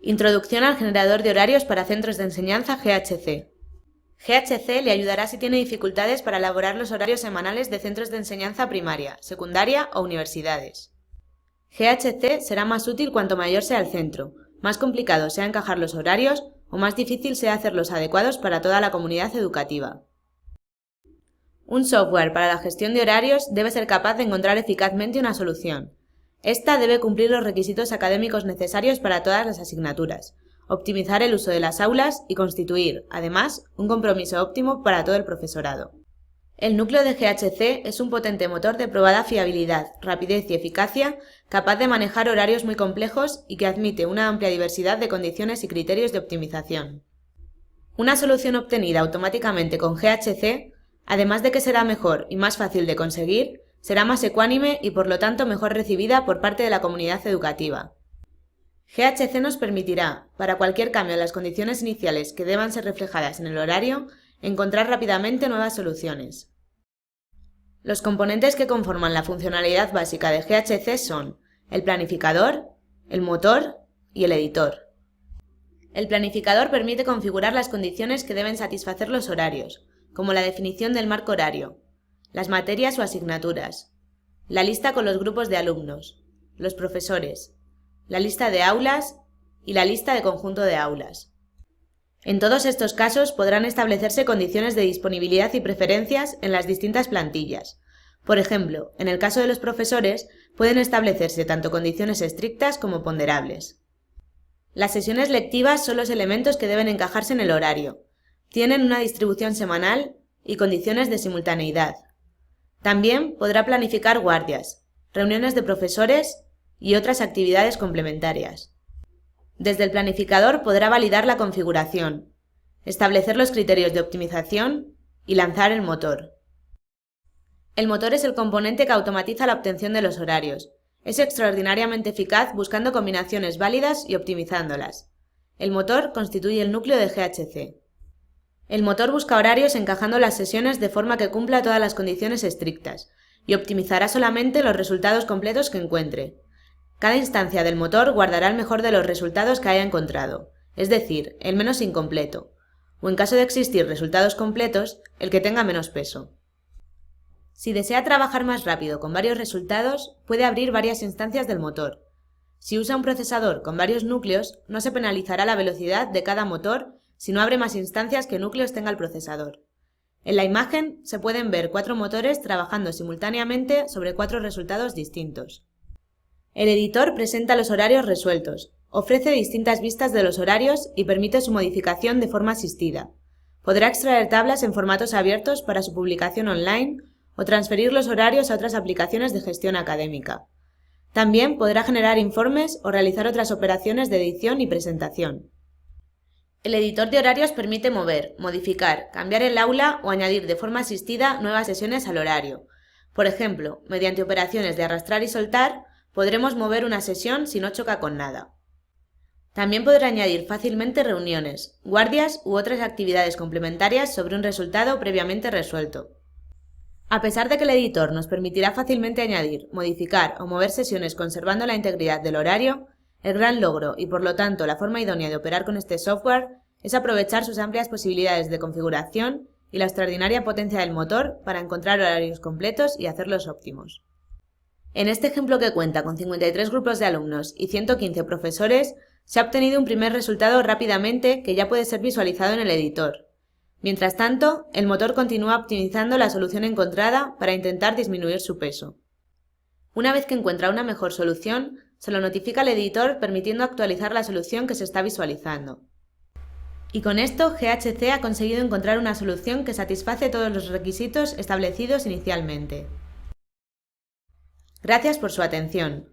Introducción al generador de horarios para centros de enseñanza GHC. GHC le ayudará si tiene dificultades para elaborar los horarios semanales de centros de enseñanza primaria, secundaria o universidades. GHC será más útil cuanto mayor sea el centro, más complicado sea encajar los horarios o más difícil sea hacerlos adecuados para toda la comunidad educativa. Un software para la gestión de horarios debe ser capaz de encontrar eficazmente una solución. Esta debe cumplir los requisitos académicos necesarios para todas las asignaturas, optimizar el uso de las aulas y constituir, además, un compromiso óptimo para todo el profesorado. El núcleo de GHC es un potente motor de probada fiabilidad, rapidez y eficacia, capaz de manejar horarios muy complejos y que admite una amplia diversidad de condiciones y criterios de optimización. Una solución obtenida automáticamente con GHC, además de que será mejor y más fácil de conseguir, será más ecuánime y por lo tanto mejor recibida por parte de la comunidad educativa. GHC nos permitirá, para cualquier cambio en las condiciones iniciales que deban ser reflejadas en el horario, encontrar rápidamente nuevas soluciones. Los componentes que conforman la funcionalidad básica de GHC son el planificador, el motor y el editor. El planificador permite configurar las condiciones que deben satisfacer los horarios, como la definición del marco horario, las materias o asignaturas, la lista con los grupos de alumnos, los profesores, la lista de aulas y la lista de conjunto de aulas. En todos estos casos podrán establecerse condiciones de disponibilidad y preferencias en las distintas plantillas. Por ejemplo, en el caso de los profesores, pueden establecerse tanto condiciones estrictas como ponderables. Las sesiones lectivas son los elementos que deben encajarse en el horario. Tienen una distribución semanal y condiciones de simultaneidad. También podrá planificar guardias, reuniones de profesores y otras actividades complementarias. Desde el planificador podrá validar la configuración, establecer los criterios de optimización y lanzar el motor. El motor es el componente que automatiza la obtención de los horarios. Es extraordinariamente eficaz buscando combinaciones válidas y optimizándolas. El motor constituye el núcleo de GHC. El motor busca horarios encajando las sesiones de forma que cumpla todas las condiciones estrictas y optimizará solamente los resultados completos que encuentre. Cada instancia del motor guardará el mejor de los resultados que haya encontrado, es decir, el menos incompleto, o en caso de existir resultados completos, el que tenga menos peso. Si desea trabajar más rápido con varios resultados, puede abrir varias instancias del motor. Si usa un procesador con varios núcleos, no se penalizará la velocidad de cada motor si no abre más instancias que núcleos tenga el procesador. En la imagen se pueden ver 4 motores trabajando simultáneamente sobre 4 resultados distintos. El editor presenta los horarios resueltos, ofrece distintas vistas de los horarios y permite su modificación de forma asistida. Podrá extraer tablas en formatos abiertos para su publicación online o transferir los horarios a otras aplicaciones de gestión académica. También podrá generar informes o realizar otras operaciones de edición y presentación. El editor de horarios permite mover, modificar, cambiar el aula o añadir de forma asistida nuevas sesiones al horario. Por ejemplo, mediante operaciones de arrastrar y soltar, podremos mover una sesión si no choca con nada. También podrá añadir fácilmente reuniones, guardias u otras actividades complementarias sobre un resultado previamente resuelto. A pesar de que el editor nos permitirá fácilmente añadir, modificar o mover sesiones conservando la integridad del horario, el gran logro y por lo tanto la forma idónea de operar con este software es aprovechar sus amplias posibilidades de configuración y la extraordinaria potencia del motor para encontrar horarios completos y hacerlos óptimos. En este ejemplo que cuenta con 53 grupos de alumnos y 115 profesores, se ha obtenido un primer resultado rápidamente que ya puede ser visualizado en el editor. Mientras tanto, el motor continúa optimizando la solución encontrada para intentar disminuir su peso. Una vez que encuentra una mejor solución, se lo notifica al editor permitiendo actualizar la solución que se está visualizando. Y con esto, GHC ha conseguido encontrar una solución que satisface todos los requisitos establecidos inicialmente. Gracias por su atención.